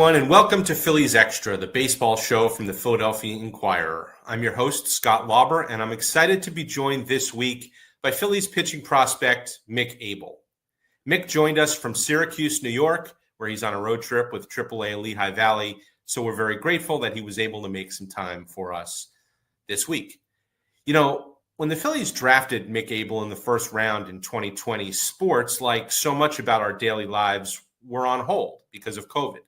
everyone, and welcome to Phillies Extra, the baseball show from the Philadelphia Inquirer. I'm your host, Scott Lauber, and I'm excited to be joined this week by Phillies pitching prospect Mick Abel. Mick joined us from Syracuse, New York, where he's on a road trip with AAA Lehigh Valley, so we're very grateful that he was able to make some time for us this week. You know, when the Phillies drafted Mick Abel in the first round in 2020, sports, like so much about our daily lives, were on hold because of COVID.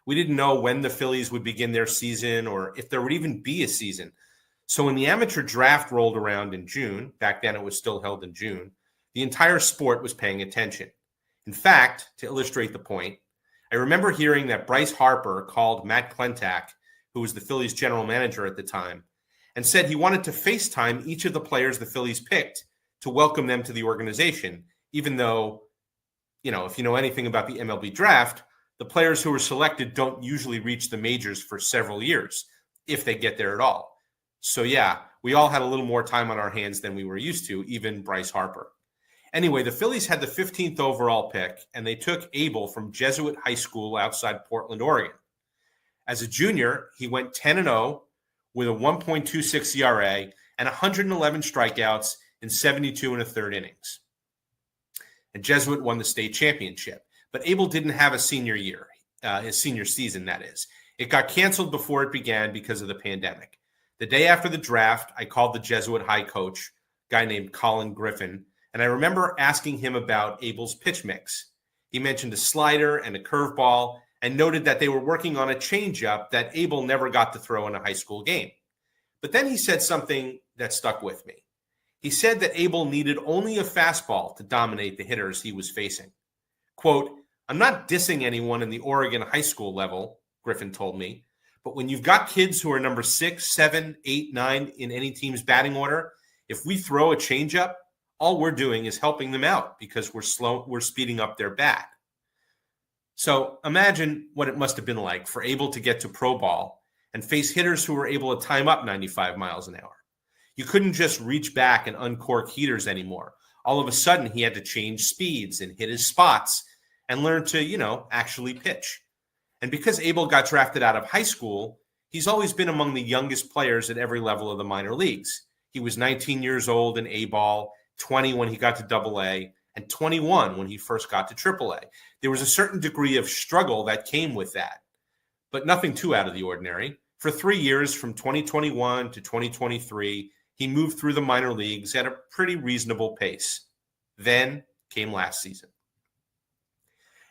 We didn't know when the Phillies would begin their season or if there would even be a season. So when the amateur draft rolled around in June, back then it was still held in June, the entire sport was paying attention. In fact, to illustrate the point, I remember hearing that Bryce Harper called Matt Klentak, who was the Phillies general manager at the time, and said he wanted to FaceTime each of the players the Phillies picked to welcome them to the organization, even though, if you know anything about the MLB draft, the players who were selected don't usually reach the majors for several years, if they get there at all. So yeah, we all had a little more time on our hands than we were used to, even Bryce Harper. Anyway, the Phillies had the 15th overall pick, and they took Abel from Jesuit High School outside Portland, Oregon. As a junior, he went 10-0 with a 1.26 ERA and 111 strikeouts in 72 and a third innings. And Jesuit won the state championship. But Abel didn't have a senior year, his senior season, that is. It got canceled before it began because of the pandemic. The day after the draft, I called the Jesuit High coach, a guy named Colin Griffin, and I remember asking him about Abel's pitch mix. He mentioned a slider and a curveball and noted that they were working on a changeup that Abel never got to throw in a high school game. But then he said something that stuck with me. He said that Abel needed only a fastball to dominate the hitters he was facing. Quote, "I'm not dissing anyone in the Oregon high school level," Griffin told me, "but when you've got kids who are number 6, 7, 8, 9 in any team's batting order, if we throw a changeup, all we're doing is helping them out because we're speeding up their bat." So imagine what it must have been like for Abel to get to pro ball and face hitters who were able to time up 95 miles an hour. You couldn't just reach back and uncork heaters anymore. All of a sudden, he had to change speeds and hit his spots and learn to, actually pitch. And because Abel got drafted out of high school, he's always been among the youngest players at every level of the minor leagues. He was 19 years old in A-ball, 20 when he got to AA, and 21 when he first got to AAA. There was a certain degree of struggle that came with that, but nothing too out of the ordinary. For 3 years, from 2021 to 2023, he moved through the minor leagues at a pretty reasonable pace. Then came last season.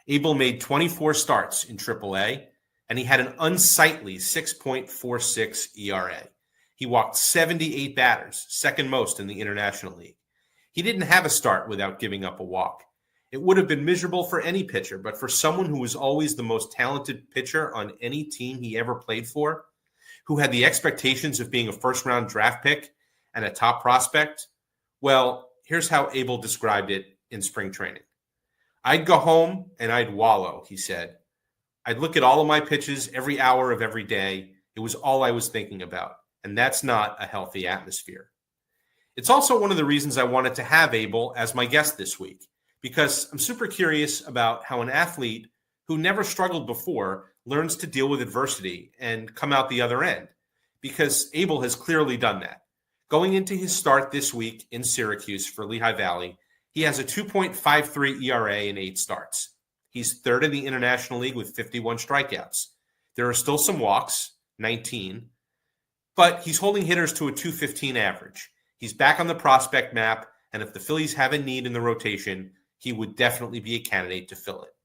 Abel made 24 starts in AAA, and he had an unsightly 6.46 ERA. He walked 78 batters, second most in the International League. He didn't have a start without giving up a walk. It would have been miserable for any pitcher, but for someone who was always the most talented pitcher on any team he ever played for, who had the expectations of being a first-round draft pick and a top prospect, well, here's how Abel described it in spring training. "I'd go home and I'd wallow," he said. "I'd look at all of my pitches every hour of every day. It was all I was thinking about, and that's not a healthy atmosphere." It's also one of the reasons I wanted to have Abel as my guest this week, because I'm super curious about how an athlete who never struggled before learns to deal with adversity and come out the other end, because Abel has clearly done that. Going into his start this week in Syracuse for Lehigh Valley, he has a 2.53 ERA in 8 starts. He's third in the International League with 51 strikeouts. There are still some walks, 19, but he's holding hitters to a 215 average. He's back on the prospect map, and if the Phillies have a need in the rotation, he would definitely be a candidate to fill it.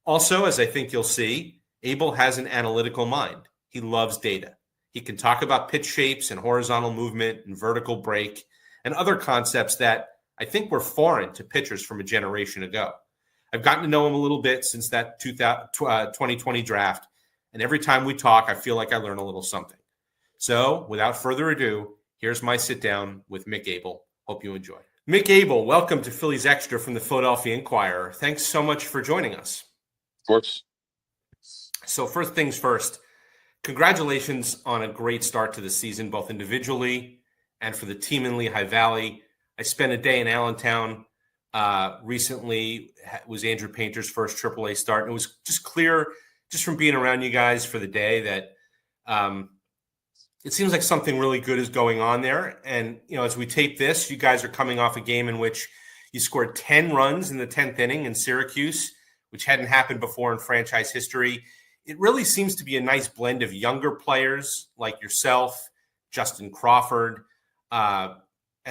Also, as I think you'll see, Abel has an analytical mind. He loves data. He can talk about pitch shapes and horizontal movement and vertical break and other concepts that I think were foreign to pitchers from a generation ago. I've gotten to know him a little bit since that 2020 draft, and every time we talk, I feel like I learn a little something. So, without further ado, here's my sit-down with Mick Abel. Hope you enjoy. Mick Abel, welcome to Phillies Extra from the Philadelphia Inquirer. Thanks so much for joining us. Of course. So first things first, congratulations on a great start to the season, both individually and for the team in Lehigh Valley. I spent a day in Allentown recently. It was Andrew Painter's first AAA start. And it was just clear just from being around you guys for the day that it seems like something really good is going on there. And, as we tape this, you guys are coming off a game in which you scored 10 runs in the 10th inning in Syracuse, which hadn't happened before in franchise history. It really seems to be a nice blend of younger players like yourself, Justin Crawford, and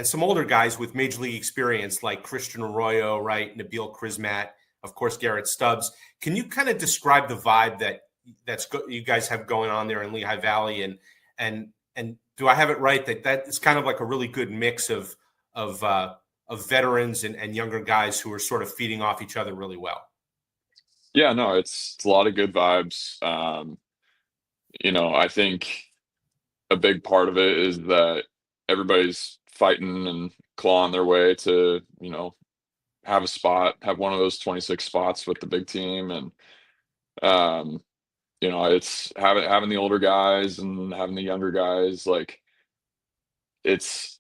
some older guys with major league experience like Christian Arroyo, right? Nabil Krismat, of course, Garrett Stubbs. Can you kind of describe the vibe that's you guys have going on there in Lehigh Valley? And do I have it right that is kind of like a really good mix of veterans and younger guys who are sort of feeding off each other really well? Yeah, no, it's a lot of good vibes. I think a big part of it is that everybody's fighting and clawing their way to, have one of those 26 spots with the big team. And, it's having the older guys and having the younger guys, like it's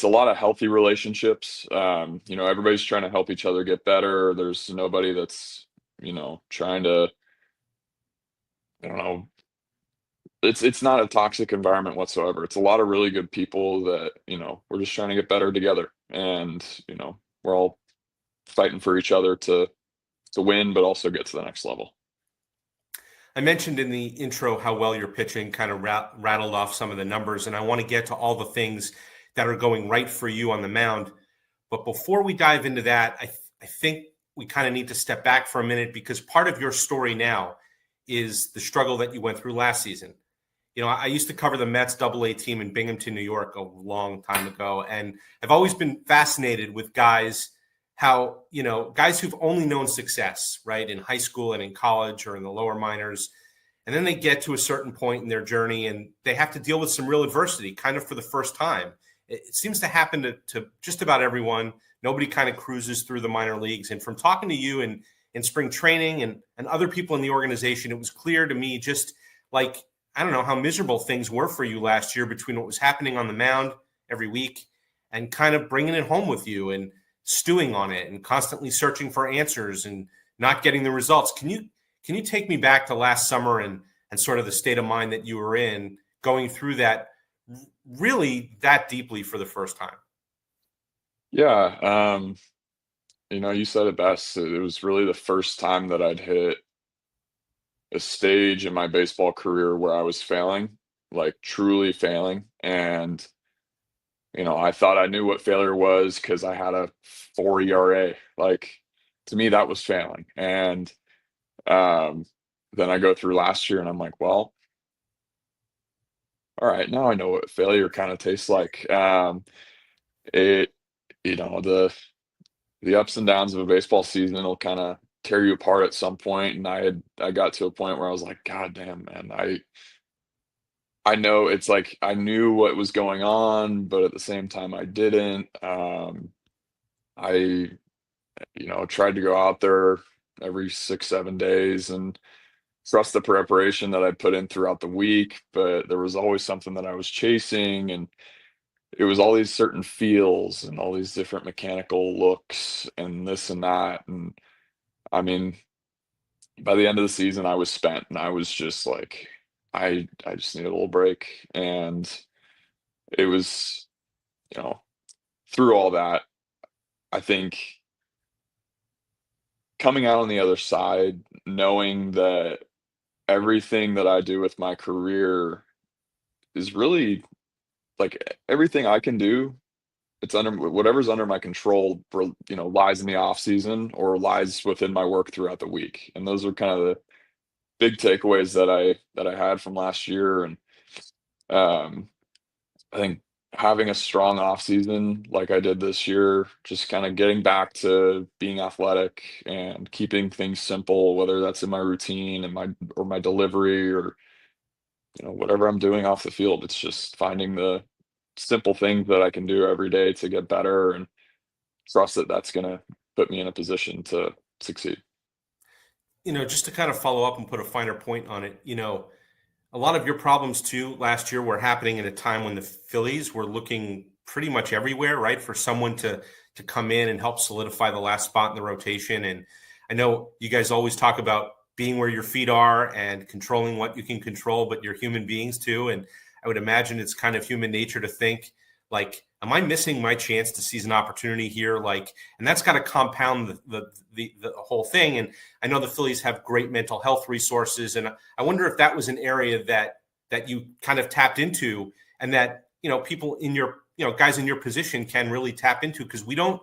a lot of healthy relationships. Everybody's trying to help each other get better. There's nobody that's, trying to, I don't know, it's not a toxic environment whatsoever. It's a lot of really good people that, we're just trying to get better together. And, we're all fighting for each other to win, but also get to the next level. I mentioned in the intro how well you're pitching, kind of rattled off some of the numbers, and I want to get to all the things that are going right for you on the mound. But before we dive into that, I think we kind of need to step back for a minute, because part of your story now is the struggle that you went through last season. I used to cover the Mets AA team in Binghamton, New York a long time ago, and I've always been fascinated with guys who've only known success, right, in high school and in college or in the lower minors. And then they get to a certain point in their journey and they have to deal with some real adversity kind of for the first time. It seems to happen to just about everyone. Nobody kind of cruises through the minor leagues. And from talking to you in spring training and other people in the organization, it was clear to me just like, I don't know how miserable things were for you last year between what was happening on the mound every week and kind of bringing it home with you and stewing on it and constantly searching for answers and not getting the results. Can you take me back to last summer and sort of the state of mind that you were in going through that really that deeply for the first time? Yeah. You said it best. It was really the first time that I'd hit a stage in my baseball career where I was failing, like truly failing. And I thought I knew what failure was because I had a 4 ERA. Like, to me, that was failing. And then I go through last year and I'm like, well, all right, now I know what failure kind of tastes like. It, the ups and downs of a baseball season will kind of tear you apart at some point. And I got to a point where I was like, God damn, man, I know it's like I knew what was going on, but at the same time I didn't. I, tried to go out there every 6, 7 days and trust the preparation that I put in throughout the week, but there was always something that I was chasing, and it was all these certain feels and all these different mechanical looks and this and that. And I mean, by the end of the season, I was spent and I was just like, I just need a little break. And it was, you know, through all that, I think coming out on the other side, knowing that everything that I do with my career is really like everything I can do, it's under whatever's under my control, lies in the off season or lies within my work throughout the week. And those are kind of the big takeaways that I had from last year. And um, I think having a strong off season like I did this year, just kind of getting back to being athletic and keeping things simple, whether that's in my routine and my delivery or whatever I'm doing off the field. It's just finding the simple things that I can do every day to get better and trust that that's going to put me in a position to succeed. Just to kind of follow up and put a finer point on it, a lot of your problems too last year were happening at a time when the Phillies were looking pretty much everywhere, right, for someone to come in and help solidify the last spot in the rotation. And I know you guys always talk about being where your feet are and controlling what you can control, but you're human beings too. And I would imagine it's kind of human nature to think like, am I missing my chance to seize an opportunity here? Like, and that's got to compound the whole thing. And I know the Phillies have great mental health resources, and I wonder if that was an area that you kind of tapped into, and that people in your guys in your position can really tap into, because we don't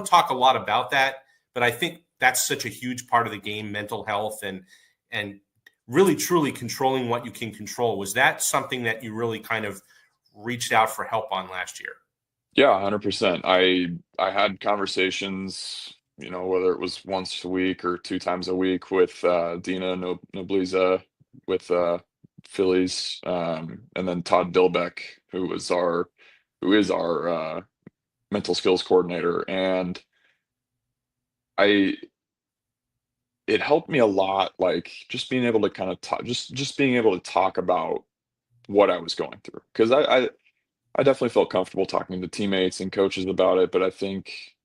talk a lot about that, but I think that's such a huge part of the game, mental health and really truly controlling what you can control. Was that something that you really kind of reached out for help on last year? Yeah, 100%. I had conversations, whether it was once a week or 2 times a week with, Dina Nobliza, with, Phillies, and then Todd Dilbeck, who is our, mental skills coordinator, and I it helped me a lot, like, just being able to kinda talk just being able to talk about what I was going through, 'cause I definitely felt comfortable talking to teammates and coaches about it, but I think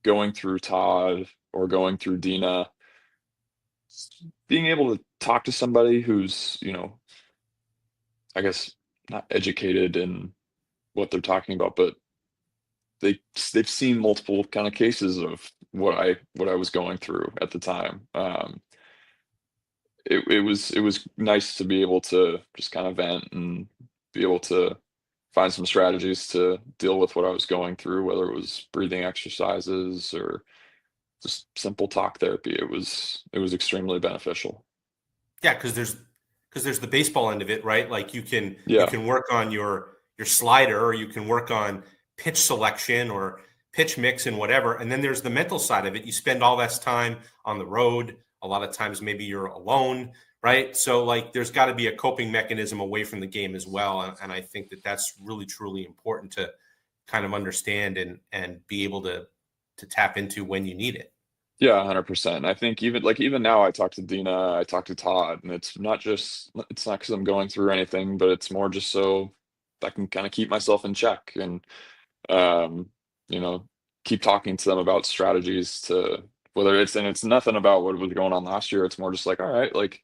going through Todd or going through Dina, being able to talk to somebody who's, I guess, not educated in what they're talking about, but they've seen multiple kind of cases of what I was going through at the time. It was nice to be able to just kind of vent and be able to find some strategies to deal with what I was going through, whether it was breathing exercises or just simple talk therapy. It was extremely beneficial. Yeah, because there's the baseball end of it, right? Like you Yeah. can work on your slider, or you can work on pitch selection or pitch mix and whatever. And then there's the mental side of it. You spend all that time on the road. A lot of times maybe you're alone, right? So like there's got to be a coping mechanism away from the game as well. And I think that that's really truly important to kind of understand and be able to tap into when you need it. Yeah, 100%. I think even now I talk to Dina, I talk to Todd, and it's not because 'cause I'm going through anything, but it's more just so I can kinda keep myself in check and, um, you know, keep talking to them about strategies to it's nothing about what was going on last year, it's more just like, "All right, like,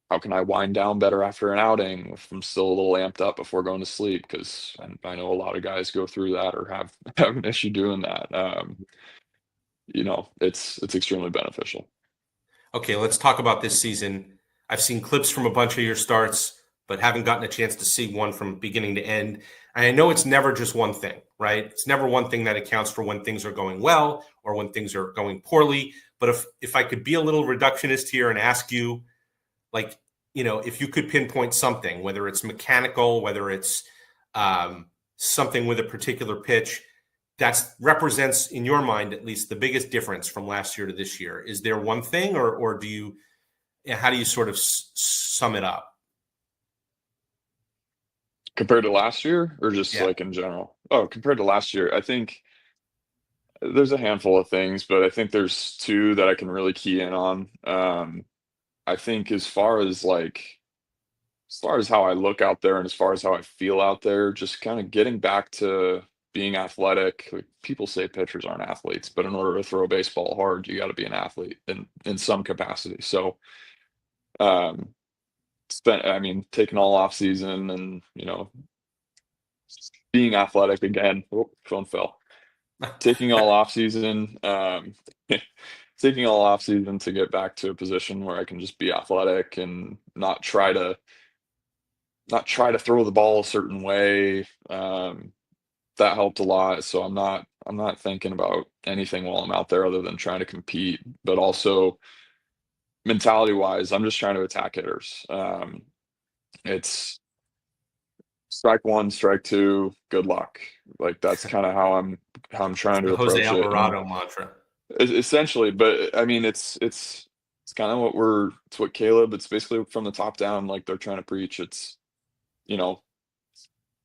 how can I wind down better after an outing if I'm still a little amped up before going to sleep?" 'Cause I know a lot of guys go through that or have have an issue doing that. It's extremely beneficial. Okay, let's talk about this season. I've seen clips from a bunch of your starts, but haven't gotten a chance to see one from beginning to end. And I know it's never just one thing, right? It's never one thing that accounts for when things are going well or when things are going poorly. But if I could be a little reductionist here and ask you, like, if you could pinpoint something, whether it's mechanical, whether it's something with a particular pitch, that represents in your mind at least the biggest difference from last year to this year. Is there one thing, or do you how do you sort of sum it up? Compared to last year or just, Yeah. like, in general? Oh, compared to last year, I think there's a handful of things, but I think there's 2 that I can really key in on. I think as far as how I look out there and as far as how I feel out there, just kinda getting back to being athletic. Like, people say pitchers aren't athletes, but in order to throw a baseball hard, you gotta be an athlete in some capacity. So, um, taking all off season and, being athletic again. Oh, phone fell. Taking all off season, taking all off season to get back to a position where I can just be athletic and not try to throw the ball a certain way. That helped a lot. So I'm not thinking about anything while I'm out there other than trying to compete, but also mentality wise, I'm just trying to attack hitters. It's strike one, strike two, good luck. Like that's kind of how I'm trying to The Jose approach it. And Alvarado mantra. essentially, but I mean, it's kind of it's what Caleb. It's basically from the top down, like they're trying to preach. It's you know,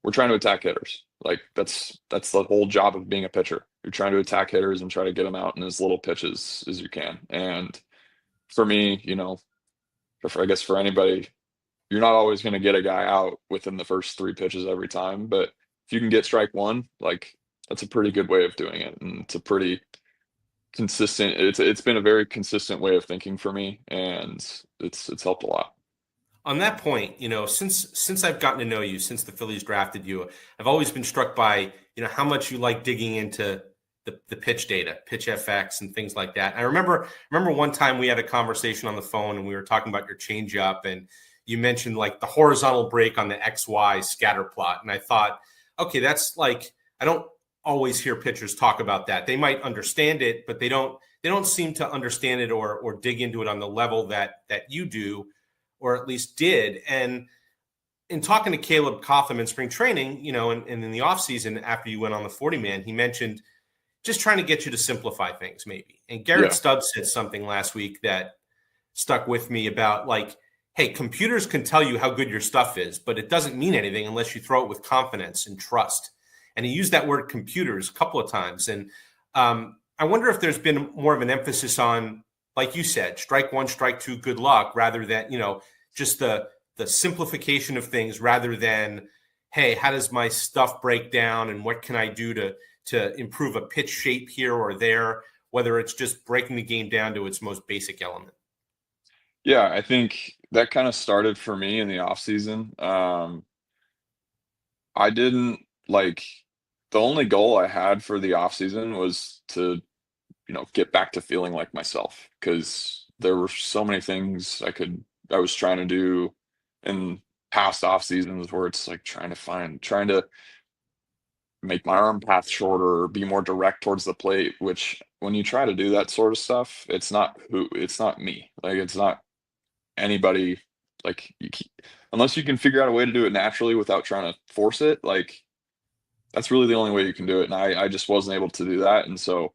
we're trying to attack hitters. Like that's the whole job of being a pitcher. You're trying to attack hitters and try to get them out in as little pitches as you can. And for me, I guess for anybody, you're not always going to get a guy out within the first 3 pitches every time. But if you can get strike one, like that's a pretty good way of doing it, and it's a pretty consistent. It's been a very consistent way of thinking for me, and it's helped a lot. On that point, since I've gotten to know you, since the Phillies drafted you, I've always been struck by, how much you like digging into the pitch data, pitch FX and things like that. I remember one time we had a conversation on the phone and we were talking about your changeup, and you mentioned like the horizontal break on the XY scatter plot. And I thought, okay, that's like, I don't always hear pitchers talk about that. They might understand it, but they don't seem to understand it or dig into it on the level that you do, or at least did. And in talking to Caleb Cotham in spring training, and in the offseason after you went on the 40-man, he mentioned just trying to get you to simplify things maybe. And Garrett Stubbs said something last week that stuck with me about like, hey, computers can tell you how good your stuff is, but it doesn't mean anything unless you throw it with confidence and trust. And he used that word computers a couple of times. And I wonder if there's been more of an emphasis on, like you said, strike one, strike two, good luck, rather than, just the simplification of things rather than, hey, how does my stuff break down and what can I do to improve a pitch shape here or there, whether it's just breaking the game down to its most basic element. Yeah, I think that kind of started for me in the off season. I didn't like the only goal I had for the off season was to, get back to feeling like myself, because there were so many things I was trying to do in past off seasons where it's like trying to make my arm path shorter or be more direct towards the plate, which when you try to do that sort of stuff, it's not me. Like, it's not anybody. Like, unless you can figure out a way to do it naturally without trying to force it, like, that's really the only way you can do it. And I just wasn't able to do that. And so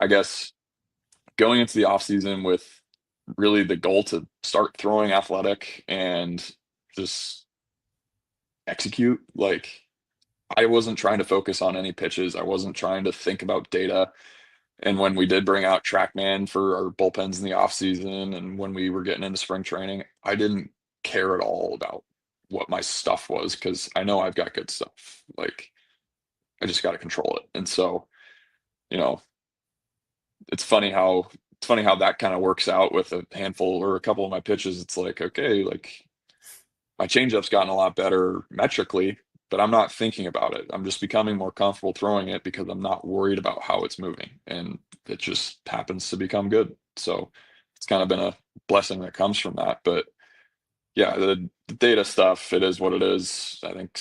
I guess going into the off season with really the goal to start throwing athletic and just execute, like, I wasn't trying to focus on any pitches. I wasn't trying to think about data. And when we did bring out TrackMan for our bullpens in the off season, and when we were getting into spring training, I didn't care at all about what my stuff was, because I know I've got good stuff. Like, I just got to control it. And so, you know, it's funny how that kind of works out with a handful or a couple of my pitches. It's like, okay, like, my changeup's gotten a lot better metrically, but I'm not thinking about it. I'm just becoming more comfortable throwing it because I'm not worried about how it's moving, and it just happens to become good. So it's kind of been a blessing that comes from that. But yeah, the data stuff, it is what it is. I think,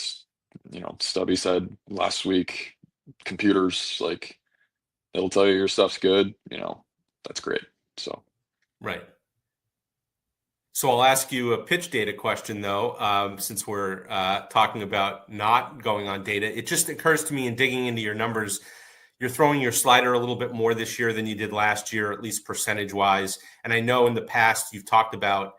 Stubby said last week, computers, like, it'll tell you your stuff's good, that's great. So Right. So I'll ask you a pitch data question, though, since we're talking about not going on data. It just occurs to me in digging into your numbers, you're throwing your slider a little bit more this year than you did last year, at least percentage-wise. And I know in the past you've talked about,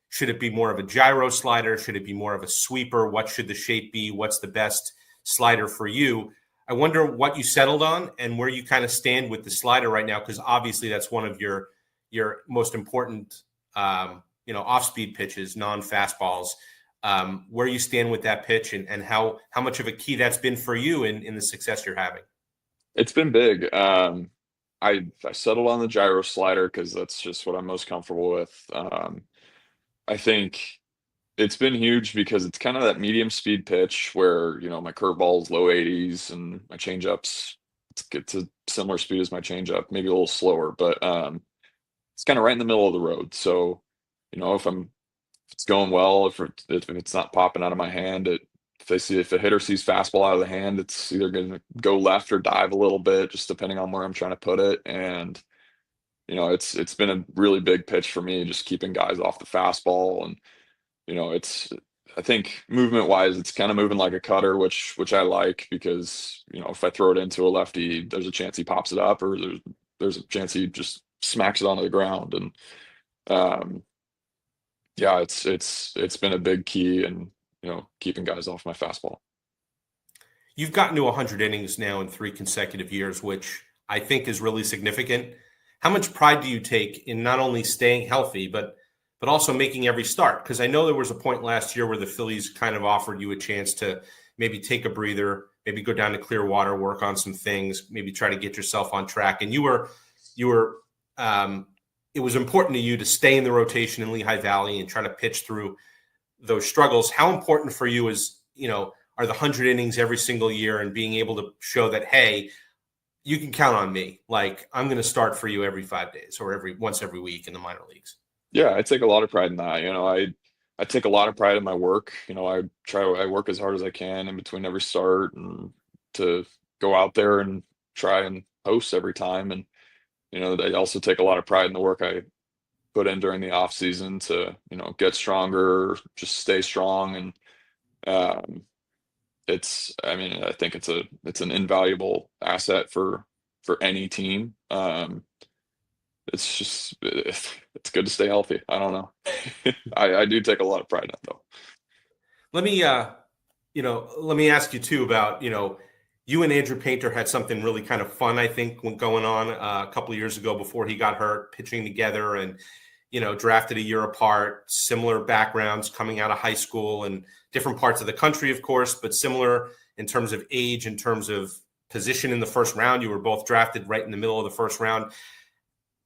should it be more of a gyro slider? Should it be more of a sweeper? What should the shape be? What's the best slider for you? I wonder what you settled on and where you kind of stand with the slider right now, because obviously that's one of your most important off-speed pitches, non-fastballs, where you stand with that pitch and how much of a key that's been for you in the success you're having. it's been big. I settled on the gyro slider because that's just what I'm most comfortable with. I think it's been huge because it's kind of that medium speed pitch where, my curveball's low 80s and my changeups, it's a similar speed as my changeup, maybe a little slower, but it's kind of right in the middle of the road. So, if it's going well, if it's not popping out of my hand, if a hitter sees fastball out of the hand, it's either going to go left or dive a little bit, just depending on where I'm trying to put it. And it's been a really big pitch for me, just keeping guys off the fastball. And I think movement wise, it's kind of moving like a cutter, which I like, because if I throw it into a lefty, there's a chance he pops it up, or there's a chance he just smacks it onto the ground. And yeah, it's been a big key in keeping guys off my fastball. You've gotten to 100 innings now in 3 consecutive years, which I think is really significant. How much pride do you take in not only staying healthy, but also making every start? Because I know there was a point last year where the Phillies kind of offered you a chance to maybe take a breather, maybe go down to Clearwater, work on some things, maybe try to get yourself on track. And you were it was important to you to stay in the rotation in Lehigh Valley and try to pitch through those struggles. How important for you is, are the 100 innings every single year and being able to show that, hey, you can count on me. Like, I'm going to start for you every 5 days or once every week in the minor leagues. Yeah, I take a lot of pride in that. I take a lot of pride in my work. I work as hard as I can in between every start and to go out there and try and post every time. And, I also take a lot of pride in the work I put in during the off season to, get stronger, just stay strong. And I think it's an invaluable asset for any team. It's good to stay healthy. I don't know. I do take a lot of pride in it though. Let me, let me ask you too about, you and Andrew Painter had something really kind of fun, I think, when going on a couple of years ago before he got hurt, pitching together and, drafted a year apart, similar backgrounds coming out of high school and different parts of the country, of course, but similar in terms of age, in terms of position in the first round. You were both drafted right in the middle of the first round.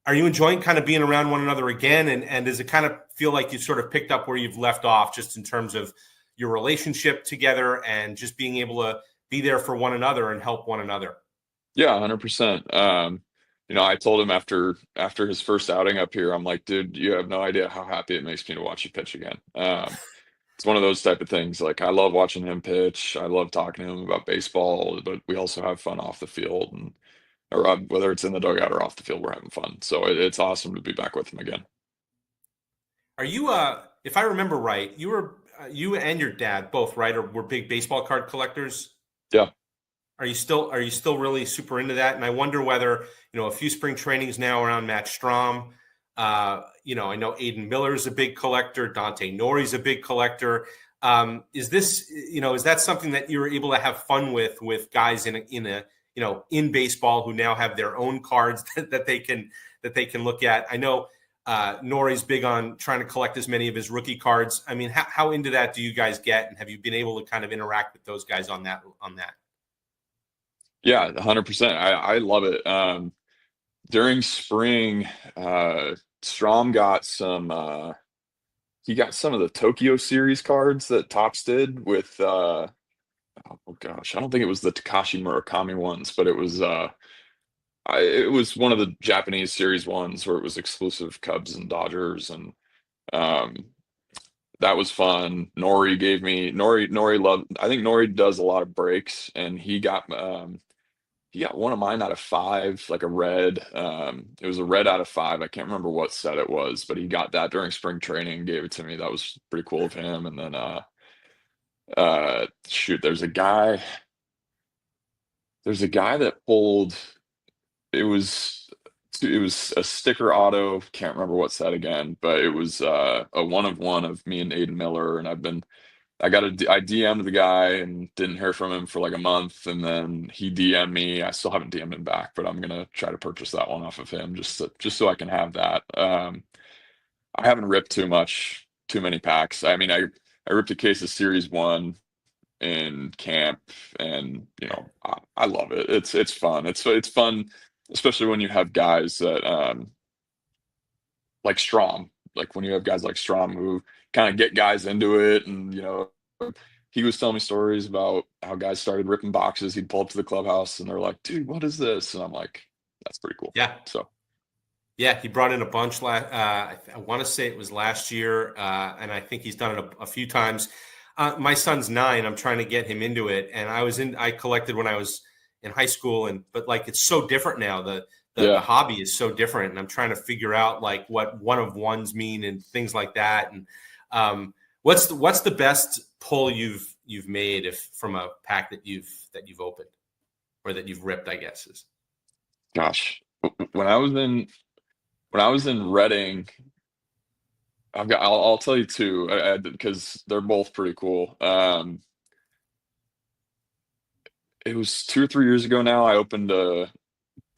Are you enjoying kind of being around one another again? And does it kind of feel like you sort of picked up where you've left off just in terms of your relationship together and just being able to be there for one another and help one another? Yeah, 100%. I told him after his first outing up here, I'm like, dude, you have no idea how happy it makes me to watch you pitch again. It's one of those type of things. Like, I love watching him pitch. I love talking to him about baseball, but we also have fun off the field, and or whether it's in the dugout or off the field, we're having fun. So it's awesome to be back with him again. Are you, if I remember right, you and your dad both, right, or were big baseball card collectors? Yeah. Are you still really super into that? And I wonder whether, a few spring trainings now around Matt Strahm. I know Aiden Miller is a big collector. Dante Nori's a big collector. Is that something that you're able to have fun with guys in baseball who now have their own cards that they can look at? I know Nori's big on trying to collect as many of his rookie cards. I mean, how into that do you guys get? And have you been able to kind of interact with those guys on that? Yeah, 100%. I love it. During spring, Strom got he got some of the Tokyo series cards that Topps did with, oh gosh, I don't think it was the Takashi Murakami ones, but it was one of the Japanese series ones where it was exclusive Cubs and Dodgers, and um, that was fun. Nori loved. I think Nori does a lot of breaks, and he got one of mine out of five, like a red. It was a red out of five. I can't remember what set it was, but he got that during spring training and gave it to me. That was pretty cool of him. And then shoot, there's a guy that pulled. It was a sticker auto. Can't remember what set again, but it was a one of one of me and Aiden Miller, and I DM'd the guy and didn't hear from him for like a month, and then he DM'd me. I still haven't DM'd him back, but I'm gonna try to purchase that one off of him just so I can have that. I haven't ripped too many packs. I mean, I ripped a case of Series One in camp, and I love it. It's fun. It's fun, especially when you have guys that like Strom, like when you have guys like Strom who kind of get guys into it. And he was telling me stories about how guys started ripping boxes. He'd pull up to the clubhouse and they're like, dude, what is this? And I'm like, that's pretty cool. Yeah. So yeah, he brought in a bunch. I want to say it was last year, and I think he's done it a few times. My son's 9. I'm trying to get him into it, and I collected when I was in high school, but like it's so different now. The hobby is so different, and I'm trying to figure out like what one of ones mean and things like that. And what's the best pull you've made from a pack that you've opened or that you've ripped, I guess is. Gosh, when I was in Reading, I'll tell you two, because they're both pretty cool. It was 2 or 3 years ago now. I opened a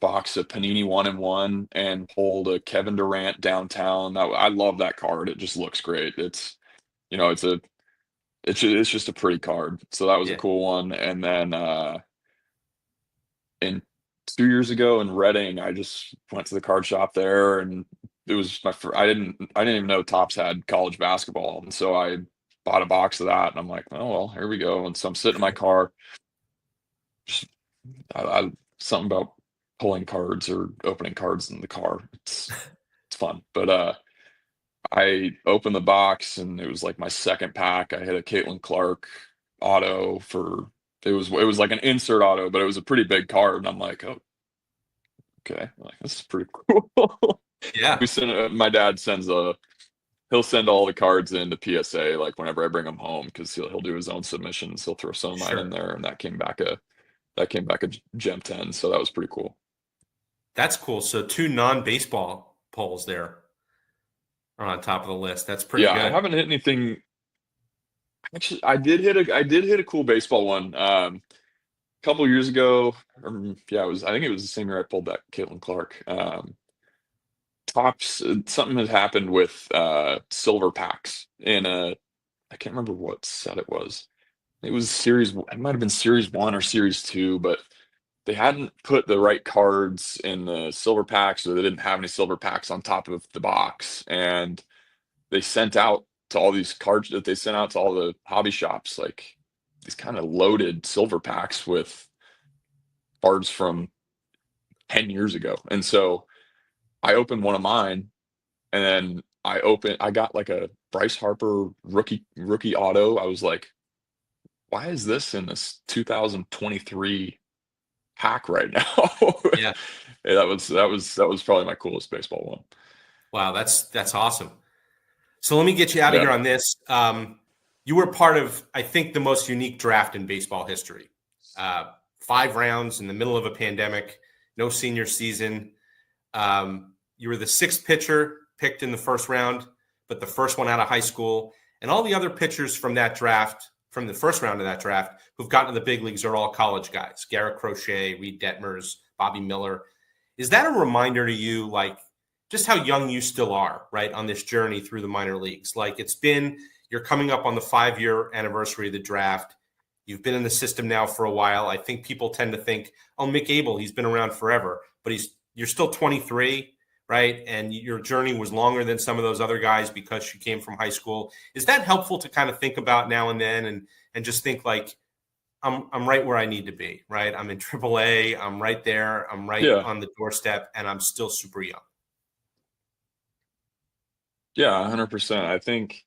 box of Panini 1-in-1 and pulled a Kevin Durant downtown. I love that card. It just looks great. It's just a pretty card. So that was a cool one. And then in 2 years ago in Reading, I just went to the card shop there and it was my I didn't even know Tops had college basketball, and so I bought a box of that, and I'm like, oh well, here we go. And so I'm sitting in my car, just something about pulling cards or opening cards in the car. It's fun, but I opened the box and it was like my second pack. I hit a Caitlin Clark auto for it was like an insert auto, but it was a pretty big card, and I'm like, oh, okay, I'm like, this is pretty cool. Yeah, My dad he'll send all the cards into PSA like whenever I bring them home, because he'll do his own submissions. He'll throw some of mine in sure. there, and that came back a gem 10, so that was pretty cool. That's cool. So two non-baseball polls there are on top of the list. That's pretty Yeah, I good. haven't hit anything. Actually, I did hit a cool baseball one a couple years ago. Yeah, I think it was the same year I pulled that Caitlin Clark. Tops Something had happened with silver packs in a I can't remember what set it was. It might have been series one or series two, but they hadn't put the right cards in the silver packs, or they didn't have any silver packs on top of the box. And they sent out to all these cards that they sent out to all the hobby shops, like these kind of loaded silver packs with cards from 10 years ago. And so I opened one of mine, and then I got like a Bryce Harper rookie auto. I was like, why is this in this 2023 pack right now? Yeah. Yeah, that was probably my coolest baseball one. Wow, that's awesome. So let me get you out of Yeah. here on this. You were part of, I think, the most unique draft in baseball history. 5 rounds in the middle of a pandemic, no senior season. You were the sixth pitcher picked in the first round, but the first one out of high school. And all the other pitchers from that draft, from the first round of that draft, who've gotten to the big leagues are all college guys. Garrett Crochet, Reed Detmers, Bobby Miller. Is that a reminder to you, like, just how young you still are, right, on this journey through the minor leagues? Like, you're coming up on the 5-year anniversary of the draft. You've been in the system now for a while. I think people tend to think, oh, Mick Abel, he's been around forever, but you're still 23, right? And your journey was longer than some of those other guys because you came from high school. Is that helpful to kind of think about now and then, and just think like, I'm right where I need to be, right? I'm in AAA. I'm right there. I'm right Yeah. on the doorstep, and I'm still super young. Yeah, 100%. I think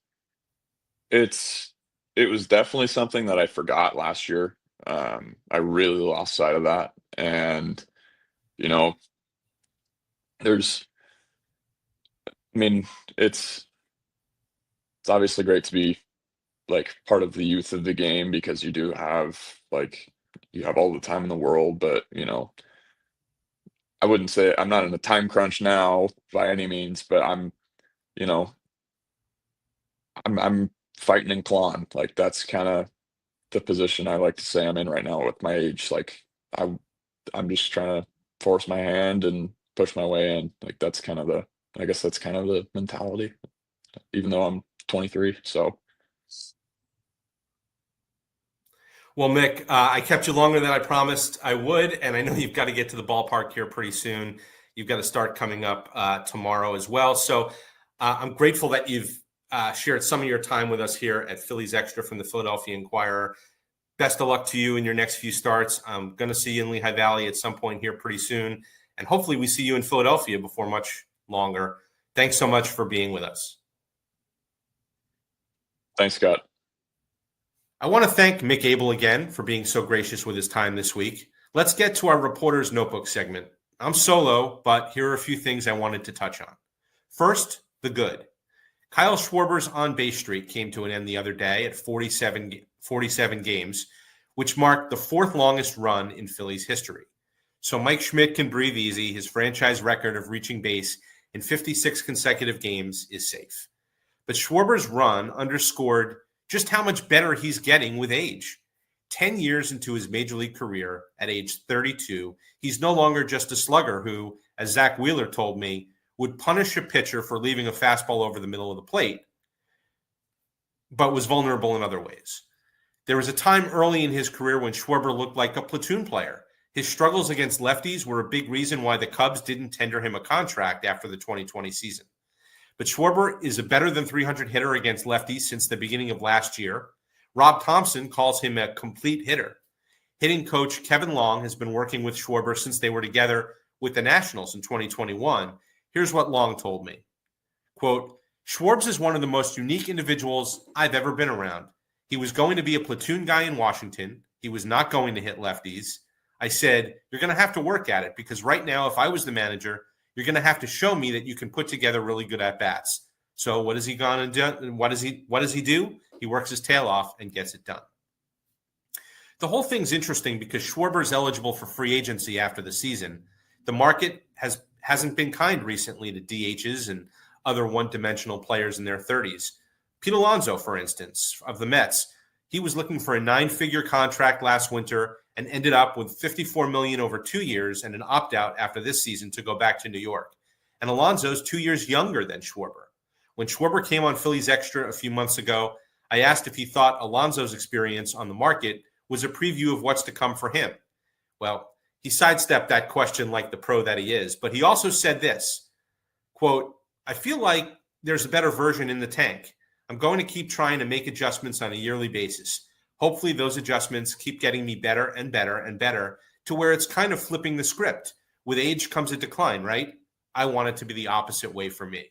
it's it was definitely something that I forgot last year. I really lost sight of that. And, you know, there's I mean, it's obviously great to be like part of the youth of the game, because you have all the time in the world. But I wouldn't say I'm not in a time crunch now by any means, but you know, I'm fighting and clawing. Like, that's kind of the position I like to say I'm in right now with my age. Like, I I'm just trying to force my hand and push my way in. Like, I guess that's kind of the mentality, even though I'm 23. So Well, Mick, I kept you longer than I promised I would, and I know you've got to get to the ballpark here pretty soon. You've got to start coming up tomorrow as well. So I'm grateful that you've shared some of your time with us here at Phillies Extra from the Philadelphia Inquirer. Best of luck to you in your next few starts. I'm going to see you in Lehigh Valley at some point here pretty soon, and hopefully we see you in Philadelphia before much longer. Thanks so much for being with us. thanks, Scott. I want to thank Mick Abel again for being so gracious with his time this week. Let's get to our Reporter's Notebook segment. I'm solo, but here are a few things I wanted to touch on. First, the good. Kyle Schwarber's on-base streak came to an end the other day at 47 games, which marked the fourth longest run in Phillies history. So Mike Schmidt can breathe easy. His franchise record of reaching base in 56 consecutive games is safe. But Schwarber's run underscored just how much better he's getting with age. 10 years into his major league career at age 32, he's no longer just a slugger who, as Zach Wheeler told me, would punish a pitcher for leaving a fastball over the middle of the plate, but was vulnerable in other ways. There was a time early in his career when Schwarber looked like a platoon player. His struggles against lefties were a big reason why the Cubs didn't tender him a contract after the 2020 season. But Schwarber is a better than 300 hitter against lefties since the beginning of last year. Rob Thompson calls him a complete hitter. Hitting coach Kevin Long has been working with Schwarber since they were together with the Nationals in 2021. Here's what Long told me. Quote, Schwarbs is one of the most unique individuals I've ever been around. He was going to be a platoon guy in Washington. He was not going to hit lefties. I said, you're going to have to work at it because right now, if I was the manager, you're going to have to show me that you can put together really good at-bats. So what is he going to do? What does he do? He works his tail off and gets it done. The whole thing's interesting because Schwarber is eligible for free agency after the season. The market hasn't been kind recently to DHs and other one-dimensional players in their 30s. Pete Alonso, for instance, of the Mets, he was looking for a 9-figure contract last winter and ended up with $54 million over 2 years and an opt-out after this season to go back to New York. And Alonso's 2 years younger than Schwarber. When Schwarber came on Phillies Extra a few months ago, I asked if he thought Alonso's experience on the market was a preview of what's to come for him. Well, he sidestepped that question like the pro that he is, but he also said this, quote, I feel like there's a better version in the tank. I'm going to keep trying to make adjustments on a yearly basis. Hopefully those adjustments keep getting me better and better and better to where it's kind of flipping the script. With age comes a decline, right? I want it to be the opposite way for me.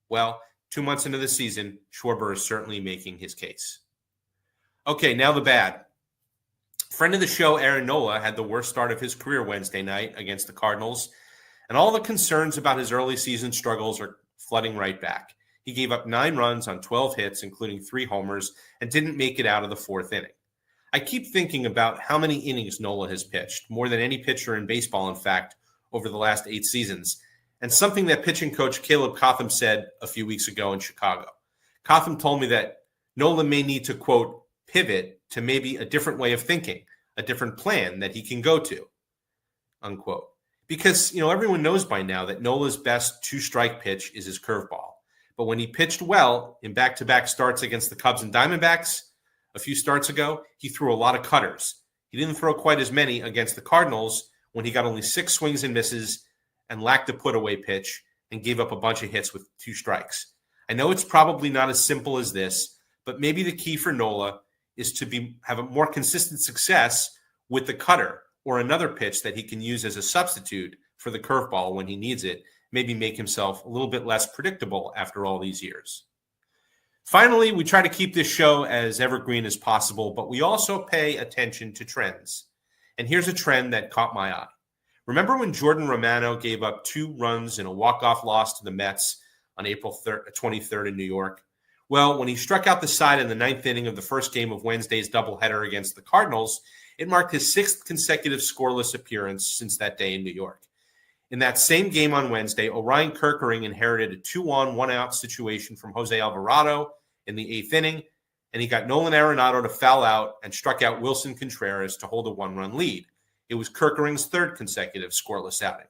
Well, 2 months into the season, Schwarber is certainly making his case. Okay, now the bad. Friend of the show, Aaron Nola, had the worst start of his career Wednesday night against the Cardinals, and all the concerns about his early season struggles are flooding right back. He gave up 9 runs on 12 hits, including 3 homers, and didn't make it out of the 4th inning. I keep thinking about how many innings Nola has pitched, more than any pitcher in baseball, in fact, over the last 8 seasons, and something that pitching coach Caleb Cotham said a few weeks ago in Chicago. Cotham told me that Nola may need to, quote, pivot to maybe a different way of thinking, a different plan that he can go to, unquote. Because, everyone knows by now that Nola's best 2-strike pitch is his curveball. But when he pitched well in back-to-back starts against the Cubs and Diamondbacks a few starts ago, he threw a lot of cutters. He didn't throw quite as many against the Cardinals when he got only 6 swings and misses and lacked a put-away pitch and gave up a bunch of hits with 2 strikes. I know it's probably not as simple as this, but maybe the key for Nola is to have a more consistent success with the cutter or another pitch that he can use as a substitute for the curveball when he needs it, maybe make himself a little bit less predictable after all these years. Finally, we try to keep this show as evergreen as possible, but we also pay attention to trends. And here's a trend that caught my eye. Remember when Jordan Romano gave up 2 runs in a walk-off loss to the Mets on April 23rd in New York? Well, when he struck out the side in the 9th inning of the first game of Wednesday's doubleheader against the Cardinals, it marked his 6th consecutive scoreless appearance since that day in New York. In that same game on Wednesday, Orion Kerkering inherited a 2-on, 1-out situation from Jose Alvarado in the 8th inning, and he got Nolan Arenado to foul out and struck out Wilson Contreras to hold a 1-run lead. It was Kerkering's 3rd consecutive scoreless outing.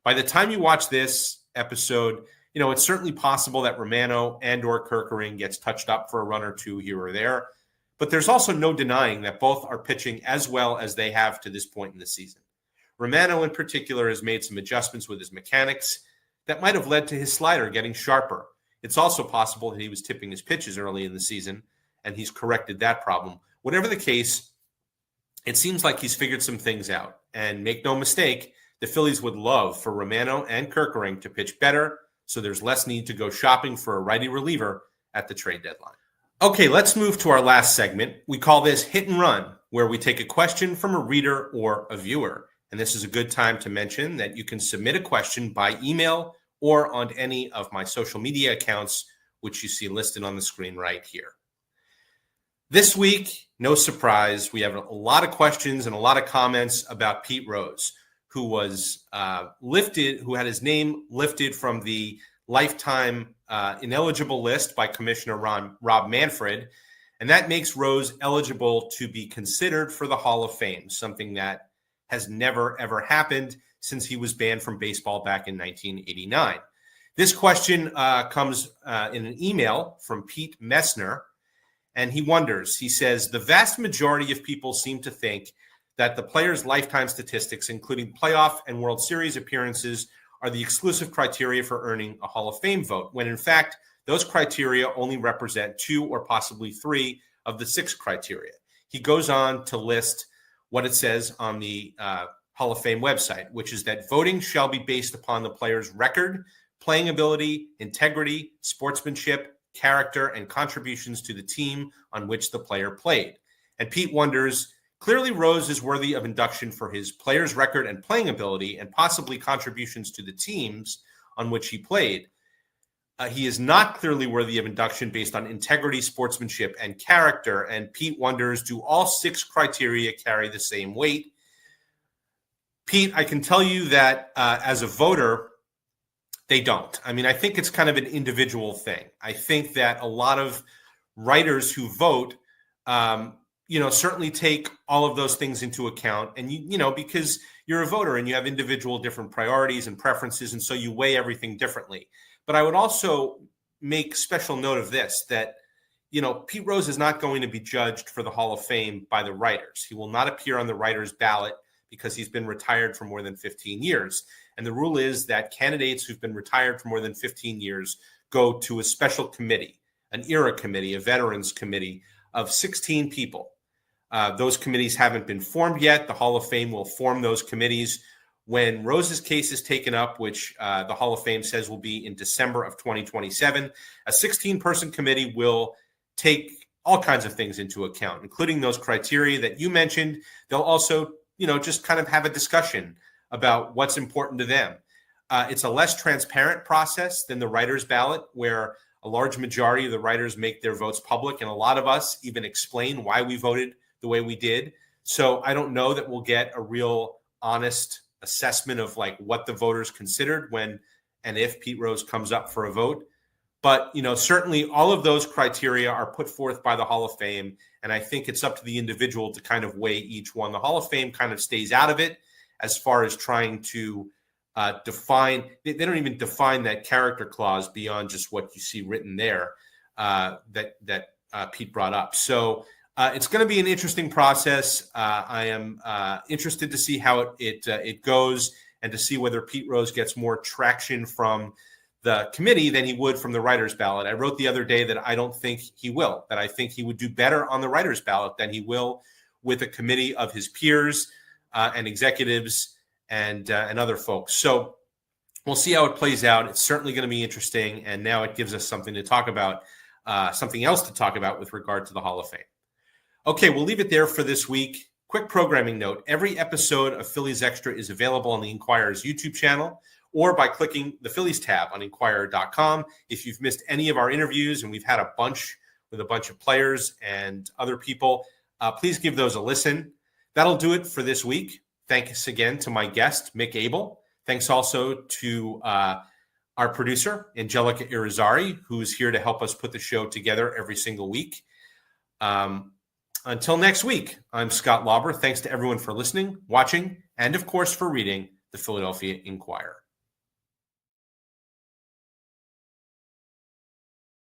By the time you watch this episode, it's certainly possible that Romano and or Kerkering gets touched up for a run or 2 here or there, but there's also no denying that both are pitching as well as they have to this point in the season. Romano in particular has made some adjustments with his mechanics that might have led to his slider getting sharper. It's also possible that he was tipping his pitches early in the season, and he's corrected that problem. Whatever the case, it seems like he's figured some things out. And make no mistake, the Phillies would love for Romano and Kerkering to pitch better, so there's less need to go shopping for a righty reliever at the trade deadline. Okay, let's move to our last segment. We call this Hit and Run, where we take a question from a reader or a viewer. And this is a good time to mention that you can submit a question by email or on any of my social media accounts, which you see listed on the screen right here. This week, no surprise, we have a lot of questions and a lot of comments about Pete Rose, who was who had his name lifted from the lifetime ineligible list by Commissioner Rob Manfred. And that makes Rose eligible to be considered for the Hall of Fame, something that has never, ever happened since he was banned from baseball back in 1989. This question comes in an email from Pete Messner, and he wonders, he says, the vast majority of people seem to think that the players' lifetime statistics, including playoff and World Series appearances, are the exclusive criteria for earning a Hall of Fame vote, when in fact, those criteria only represent 2 or possibly 3 of the 6 criteria. He goes on to list what it says on the Hall of Fame website, which is that voting shall be based upon the player's record, playing ability, integrity, sportsmanship, character, and contributions to the team on which the player played. And Pete wonders, clearly Rose is worthy of induction for his player's record and playing ability and possibly contributions to the teams on which he played. He is not clearly worthy of induction based on integrity, sportsmanship, and character. And Pete wonders, do all 6 criteria carry the same weight? Pete, I can tell you that as a voter, they don't. I mean, I think it's kind of an individual thing. I think that a lot of writers who vote, certainly take all of those things into account. And, because you're a voter and you have individual different priorities and preferences, and so you weigh everything differently. But I would also make special note of this, that, Pete Rose is not going to be judged for the Hall of Fame by the writers. He will not appear on the writers' ballot because he's been retired for more than 15 years. And the rule is that candidates who've been retired for more than 15 years go to a special committee, an era committee, a veterans committee of 16 people. Those committees haven't been formed yet. The Hall of Fame will form those committees when Rose's case is taken up, which the Hall of Fame says will be in December of 2027. A 16-person committee will take all kinds of things into account, including those criteria that you mentioned. They'll also, just kind of have a discussion about what's important to them. It's a less transparent process than the writer's ballot, where a large majority of the writers make their votes public, and a lot of us even explain why we voted the way we did. So I don't know that we'll get a real honest assessment of like what the voters considered when and if Pete Rose comes up for a vote. But, certainly all of those criteria are put forth by the Hall of Fame, and I think it's up to the individual to kind of weigh each one. The Hall of Fame kind of stays out of it as far as trying to define. They don't even define that character clause beyond just what you see written there that Pete brought up. So it's going to be an interesting process. I am interested to see how it goes, and to see whether Pete Rose gets more traction from the committee than he would from the writer's ballot. I wrote the other day that I don't think he will, that I think he would do better on the writer's ballot than he will with a committee of his peers and executives and other folks. So we'll see how it plays out. It's certainly going to be interesting, and now it gives us something to talk about, something else to talk about with regard to the Hall of Fame. Okay, we'll leave it there for this week. Quick programming note: every episode of Phillies Extra is available on the Inquirer's YouTube channel, or by clicking the Phillies tab on Inquirer.com. If you've missed any of our interviews, and we've had a bunch with a bunch of players and other people, please give those a listen. That'll do it for this week. Thanks again to my guest, Mick Abel. Thanks also to our producer, Angelica Irizarry, who's here to help us put the show together every single week. Until next week, I'm Scott Lauber. Thanks to everyone for listening, watching, and of course for reading the Philadelphia Inquirer.